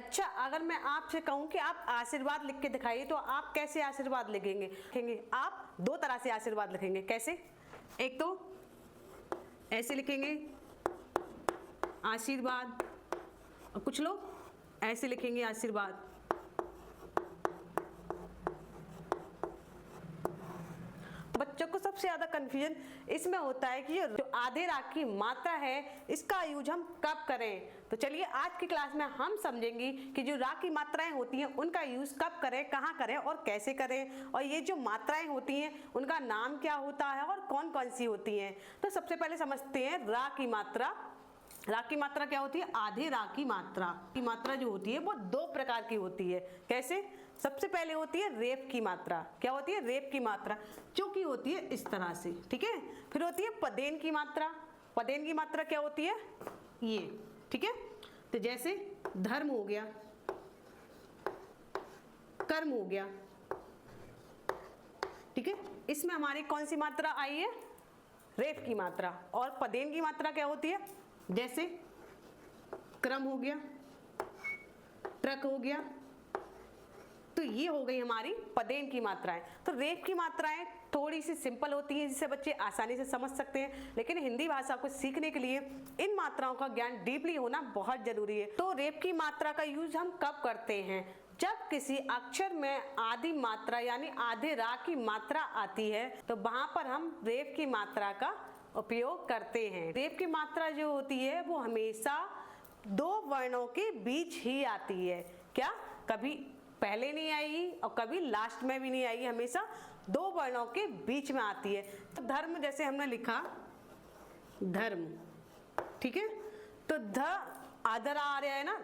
अच्छा, अगर मैं आपसे कहूं कि आप आशीर्वाद लिख के दिखाइए तो आप कैसे आशीर्वाद लिखेंगे? आप दो तरह से आशीर्वाद लिखेंगे। कैसे? एक तो ऐसे लिखेंगे आशीर्वाद, और कुछ लोग ऐसे लिखेंगे आशीर्वाद। बच्चों को सबसे ज्यादा कंफ्यूजन इसमें होता है कि जो आधे राग की मात्रा है इसका यूज हम कब करें। तो चलिए आज की क्लास में हम समझेंगे कि जो राग की मात्राएं होती हैं उनका यूज कब करें, कहाँ करें और कैसे करें, और ये जो मात्राएं होती हैं उनका नाम क्या होता है और कौन कौन सी होती हैं। तो सबसे पहले समझते हैं राग की मात्रा। राग की मात्रा क्या होती है? आधे राग की मात्रा। की मात्रा जो होती है वो दो प्रकार की होती है। कैसे? सबसे पहले होती है रेप की मात्रा। क्या होती है? रेप की मात्रा, जो कि होती है इस तरह से, ठीक है। फिर होती है पदेन की मात्रा। पदेन की मात्रा क्या होती है? ये, ठीक है। तो जैसे धर्म हो गया, कर्म हो गया, ठीक है। इसमें हमारी कौन सी मात्रा आई है? रेप की मात्रा। और पदेन की मात्रा क्या होती है? जैसे क्रम हो गया, ट्रक हो गया। तो ये हो गई हमारी पदेन की मात्राएं। तो रेप की मात्राएं थोड़ी सी सिंपल होती हैं जिसे बच्चे आसानी से समझ सकते हैं, लेकिन हिंदी भाषा को सीखने के लिए इन मात्राओं का ज्ञान डीपली होना बहुत जरूरी है। तो रेप की मात्रा का यूज हम कब करते हैं? जब किसी अक्षर में आधी मात्रा यानी आधे राग की मात्रा आती है तो वहां पर हम रेप की मात्रा का उपयोग करते हैं। रेप की मात्रा जो होती है वो हमेशा दो वर्णों के बीच ही आती है। क्या? कभी पहले नहीं आएगी और कभी लास्ट में भी नहीं आएगी, हमेशा दो वर्णों के बीच में आती है। तो धर्म, जैसे हमने लिखा धर्म, ठीक है। तो ध आदर आ रहा है ना,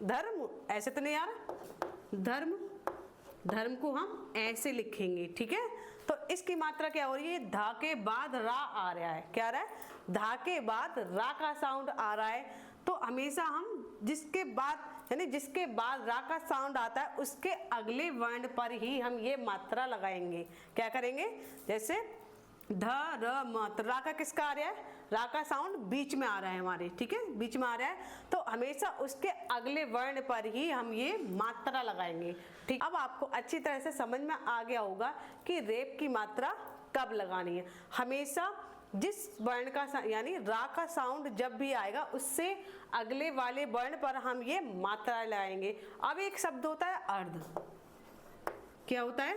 धर्म ऐसे तो नहीं आ रहा। धर्म को हम ऐसे लिखेंगे, ठीक है। तो इसकी मात्रा क्या हो रही है? धा के बाद रा आ रहा है। क्या आ रहा है? धा के बाद रा का साउंड आ रहा है। तो हमेशा हम जिसके बाद रा का साउंड आता है उसके अगले वर्ण पर ही हम ये मात्रा लगाएंगे। क्या करेंगे? जैसे ध र म, तो रा का किसका आ रहा है? रा का साउंड बीच में आ रहा है हमारे, ठीक है, बीच में आ रहा है। तो हमेशा उसके अगले वर्ण पर ही हम ये मात्रा लगाएंगे, ठीक। अब आपको अच्छी तरह से समझ में आ गया होगा कि रेप की मात्रा कब लगानी है। हमेशा जिस वर्ण का यानी रा का साउंड जब भी आएगा उससे अगले वाले वर्ण पर हम ये मात्रा लगाएंगे। अब एक शब्द होता है अर्ध। क्या होता है?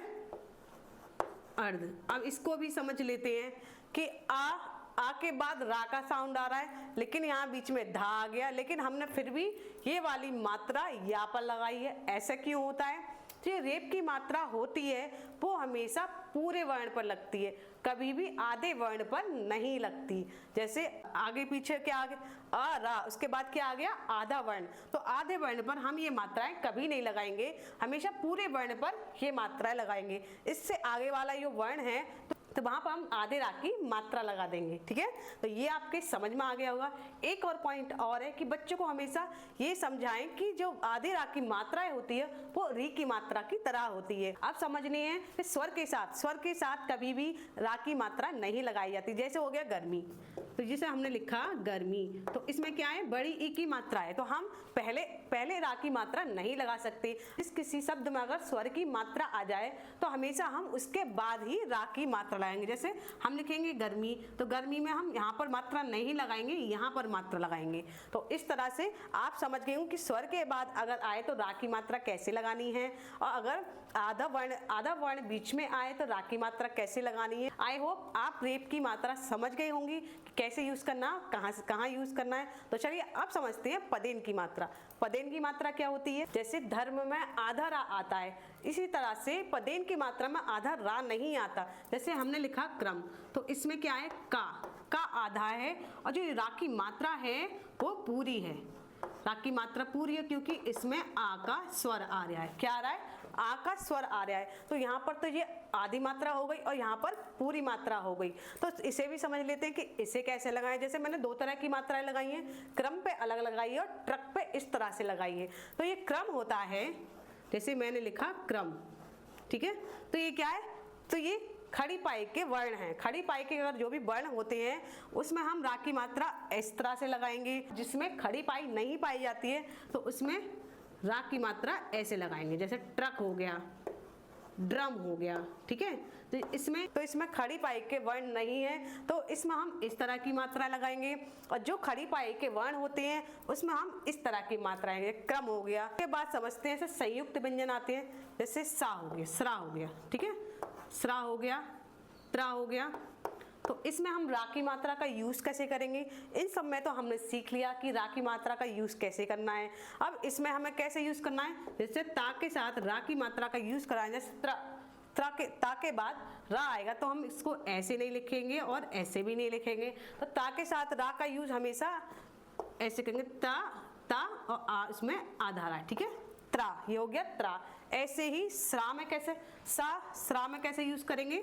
अर्ध। अब इसको भी समझ लेते हैं कि आ के बाद रा का साउंड आ रहा है, लेकिन यहाँ बीच में धा आ गया, लेकिन हमने फिर भी ये वाली मात्रा यहाँ पर लगाई है। ऐसा क्यों होता है? जो रेप की मात्रा होती है वो हमेशा पूरे वर्ण पर लगती है, कभी भी आधे वर्ण पर नहीं लगती। जैसे आगे पीछे क्या आ गया? आ रा, उसके बाद क्या आ गया? आधा वर्ण। तो आधे वर्ण पर हम ये मात्राएं कभी नहीं लगाएंगे, हमेशा पूरे वर्ण पर ये मात्राएं लगाएंगे। इससे आगे वाला जो वर्ण है तो वहां पर हम आधे राग की मात्रा लगा देंगे, ठीक है। तो ये आपके समझ में आ गया होगा। एक और पॉइंट और है कि बच्चों को हमेशा ये समझाएं कि जो आधे राग की मात्राएं होती है वो री की मात्रा की तरह होती है। अब समझनी है कि स्वर के साथ कभी भी राग की मात्रा नहीं लगाई जाती। जैसे हो गया गर्मी, तो जिसे हमने लिखा गर्मी, तो इसमें क्या है? बड़ी ई की मात्रा है, तो हम पहले राग की मात्रा नहीं लगा सकते। इस किसी शब्द में अगर स्वर की मात्रा आ जाए तो हमेशा हम उसके बाद ही राग की मात्रा लगाएंगे। जैसे हम लिखेंगे गर्मी, तो गर्मी में हम यहाँ पर मात्रा नहीं लगाएंगे, यहाँ पर मात्रा लगाएंगे। तो इस तरह से आप समझ गए हो कि स्वर के बाद अगर आए तो राग की मात्रा कैसे लगानी है, और अगर आधा वर्ण बीच में आए तो राग की मात्रा कैसे लगानी है। आई होप आप रेप की मात्रा समझ गए होंगी, कैसे यूज करना, कहाँ यूज करना है। तो चलिए अब समझते हैं पदेन की मात्रा। पदेन की मात्रा क्या होती है? जैसे धर्म में आधा रा आता है, इसी तरह से पदेन की मात्रा में आधा रा नहीं आता। जैसे हमने लिखा क्रम, तो इसमें क्या है? का आधा है, और जो रा की मात्रा है वो पूरी है। राग की मात्रा पूरी है क्योंकि इसमें आ का स्वर आ रहा है। क्या आ रहा है? आ का स्वर आ रहा है। तो यहाँ पर तो ये आधी मात्रा हो गई और यहाँ पर पूरी मात्रा हो गई। तो इसे भी समझ लेते हैं कि इसे कैसे लगाएं। जैसे मैंने दो तरह की मात्राएं लगाई हैं, क्रम पे अलग लगाई है और ट्रक पे इस तरह से लगाई है। तो ये क्रम होता है, जैसे मैंने लिखा क्रम, ठीक है। तो ये क्या है? तो ये खड़ी पाई के वर्ण हैं। खड़ी पाई के अगर जो भी वर्ण होते हैं उसमें हम राग की मात्रा इस तरह से लगाएंगे। जिसमें खड़ी पाई नहीं पाई जाती है तो उसमें रा की मात्रा ऐसे लगाएंगे, जैसे ट्रक हो गया, ड्रम हो गया, ठीक है। तो इसमें खड़ी पाई के वर्ण नहीं है, तो इसमें हम इस तरह की मात्रा लगाएंगे, और जो खड़ी पाई के वर्ण होते हैं उसमें हम इस तरह की मात्रा लगाएंगे। क्रम हो गया, के बाद समझते हैं ऐसे संयुक्त व्यंजन आते हैं, जैसे सा हो गया, सरा हो गया, ठीक है, सरा हो गया, त्रा हो गया। तो इसमें हम रा की मात्रा का यूज कैसे करेंगे, इन सब में तो हमने सीख लिया कि रा की मात्रा का यूज कैसे करना है। अब इसमें हमें कैसे यूज करना है, जैसे ता के साथ रा की मात्रा का यूज कराएंगे, जैसे ता के बाद रा आएगा तो हम इसको ऐसे नहीं लिखेंगे और ऐसे भी नहीं लिखेंगे, तो ता के साथ रा का यूज हमेशा ऐसे करेंगे, ता और उसमें आधा रा, ठीक है, त्रा, ये हो गया त्रा। ऐसे ही स्रा में कैसे, स्रा में कैसे यूज करेंगे,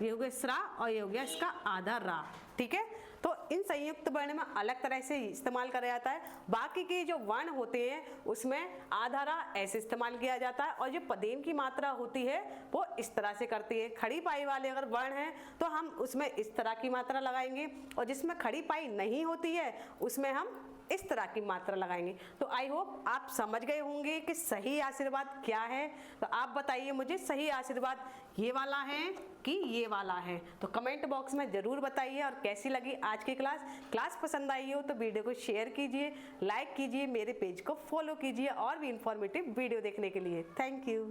ये हो गया स्रा और ये हो गया इसका आधा रा, ठीक है। तो इन संयुक्त वर्ण में अलग तरह से इस्तेमाल करा जाता है, बाकी के जो वर्ण होते हैं उसमें आधा रा ऐसे इस्तेमाल किया जाता है, और जो पदेन की मात्रा होती है वो इस तरह से करती है। खड़ी पाई वाले अगर वर्ण हैं तो हम उसमें इस तरह की मात्रा लगाएंगे, और जिसमें खड़ी पाई नहीं होती है उसमें हम इस तरह की मात्रा लगाएंगे। तो आई होप आप समझ गए होंगे कि सही आशीर्वाद क्या है। तो आप बताइए मुझे, सही आशीर्वाद ये वाला है कि ये वाला है, तो कमेंट बॉक्स में जरूर बताइए। और कैसी लगी आज की क्लास पसंद आई हो तो वीडियो को शेयर कीजिए, लाइक कीजिए, मेरे पेज को फॉलो कीजिए और भी इंफॉर्मेटिव वीडियो देखने के लिए। Thank you.